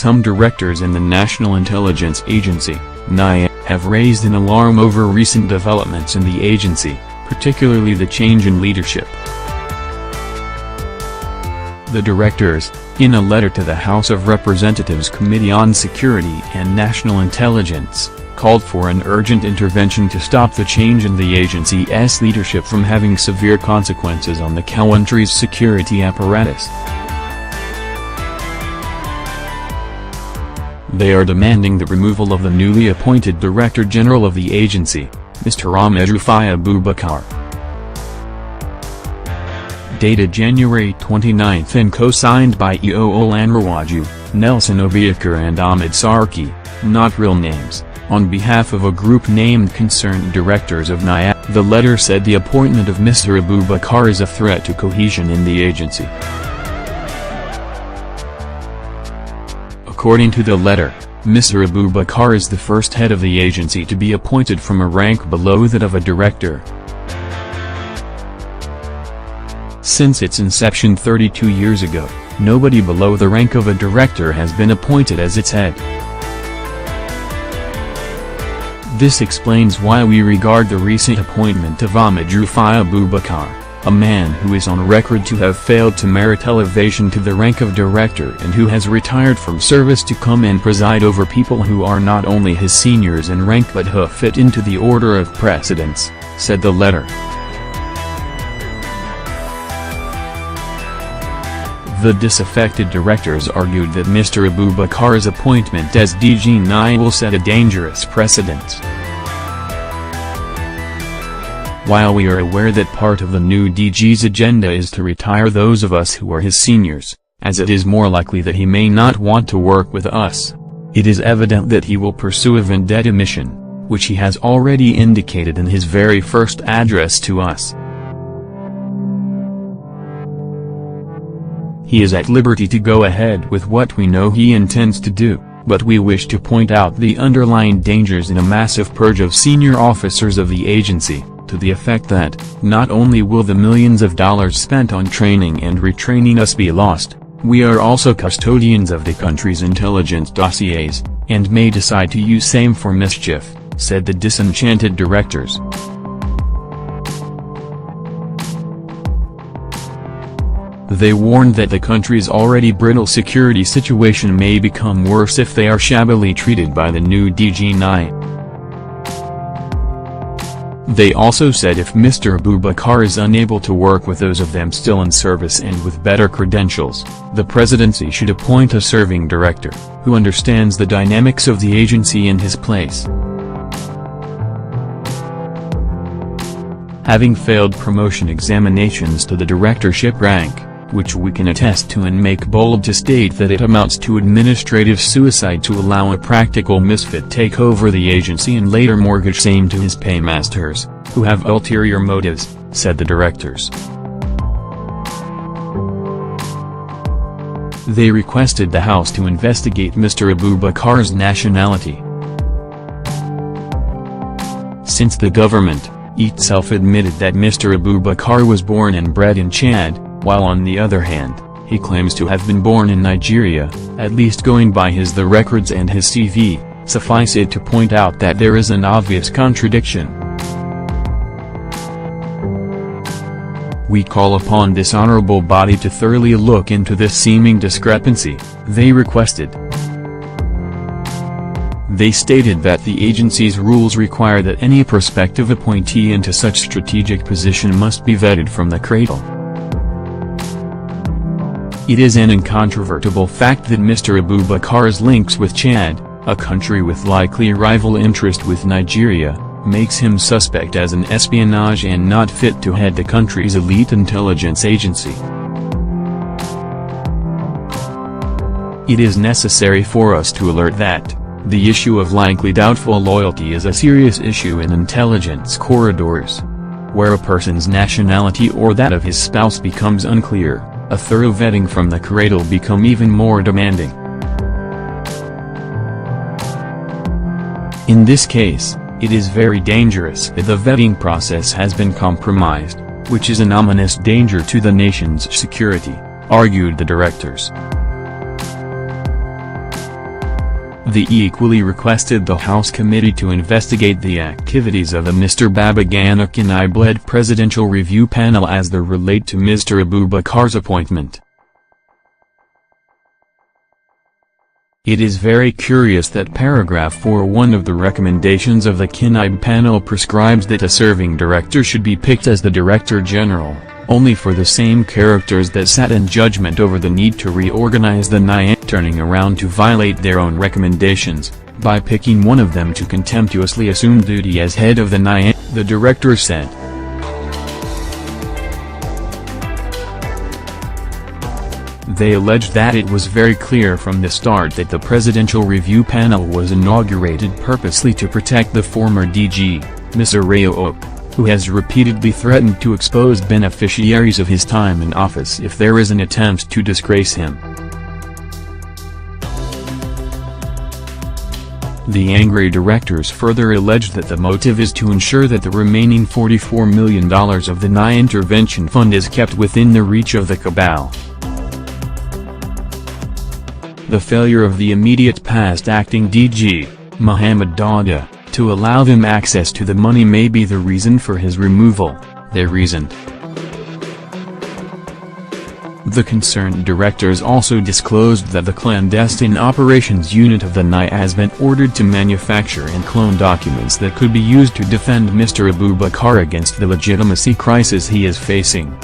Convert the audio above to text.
some directors in the National Intelligence Agency, NIA, have raised an alarm over recent developments in the agency, particularly the change in leadership. The directors, in a letter to the House of Representatives Committee on Security and National Intelligence, called for an urgent intervention to stop the change in the agency's leadership from having severe consequences on the country's security apparatus. They are demanding the removal of the newly appointed Director General of the agency, Mr. Ahmed Rufai Abubakar. Dated January 29 and co-signed by EO Olanrawaju, Nelson Abubakar and Ahmed Sarki, not real names, on behalf of a group named Concerned Directors of NIA, the letter said the appointment of Mr. Abubakar is a threat to cohesion in the agency. According to the letter, Mr. Abubakar is the first head of the agency to be appointed from a rank below that of a director. Since its inception 32 years ago, nobody below the rank of a director has been appointed as its head. This explains why we regard the recent appointment of Ahmed Rufai Abubakar, a man who is on record to have failed to merit elevation to the rank of director and who has retired from service to come and preside over people who are not only his seniors in rank but who fit into the order of precedence, said the letter. The disaffected directors argued that Mr. Abubakar's appointment as DG NIA will set a dangerous precedent. While we are aware that part of the new DG's agenda is to retire those of us who are his seniors, as it is more likely that he may not want to work with us, it is evident that he will pursue a vendetta mission, which he has already indicated in his very first address to us. He is at liberty to go ahead with what we know he intends to do, but we wish to point out the underlying dangers in a massive purge of senior officers of the agency, to the effect that, not only will the millions of dollars spent on training and retraining us be lost, we are also custodians of the country's intelligence dossiers, and may decide to use same for mischief, said the disenchanted directors. They warned that the country's already brittle security situation may become worse if they are shabbily treated by the new DG NIA. They also said if Mr. Abubakar is unable to work with those of them still in service and with better credentials, the presidency should appoint a serving director, who understands the dynamics of the agency in his place. Having failed promotion examinations to the directorship rank, which we can attest to and make bold to state that it amounts to administrative suicide to allow a practical misfit take over the agency and later mortgage same to his paymasters, who have ulterior motives, said the directors. They requested the House to investigate Mr. Abubakar's nationality. Since the government, itself admitted that Mr. Abubakar was born and bred in Chad, while on the other hand, he claims to have been born in Nigeria, at least going by the records and his CV, suffice it to point out that there is an obvious contradiction. We call upon this honorable body to thoroughly look into this seeming discrepancy, they requested. They stated that the agency's rules require that any prospective appointee into such strategic position must be vetted from the cradle. It is an incontrovertible fact that Mr. Abubakar's links with Chad, a country with likely rival interest with Nigeria, makes him suspect as an espionage and not fit to head the country's elite intelligence agency. It is necessary for us to alert that the issue of likely doubtful loyalty is a serious issue in intelligence corridors. Where a person's nationality or that of his spouse becomes unclear, a thorough vetting from the cradle become even more demanding. In this case, it is very dangerous that the vetting process has been compromised, which is an ominous danger to the nation's security, argued the directors. They equally requested the House Committee to investigate the activities of a Mr. Babagana Kanai-led Presidential Review Panel as they relate to Mr. Abubakar's appointment. It is very curious that paragraph 4.1 of the recommendations of the Kanai panel prescribes that a serving director should be picked as the Director General, only for the same characters that sat in judgment over the need to reorganize the NIA, turning around to violate their own recommendations, by picking one of them to contemptuously assume duty as head of the NIA, the director said. They alleged that it was very clear from the start that the Presidential Review Panel was inaugurated purposely to protect the former DG, Mr. Rayoop, who has repeatedly threatened to expose beneficiaries of his time in office if there is an attempt to disgrace him. The angry directors further alleged that the motive is to ensure that the remaining $44 million of the NIA intervention fund is kept within the reach of the cabal. The failure of the immediate past acting DG, Mohammed Dada, to allow them access to the money may be the reason for his removal, they reasoned. The concerned directors also disclosed that the clandestine operations unit of the NIA has been ordered to manufacture and clone documents that could be used to defend Mr. Abubakar against the legitimacy crisis he is facing.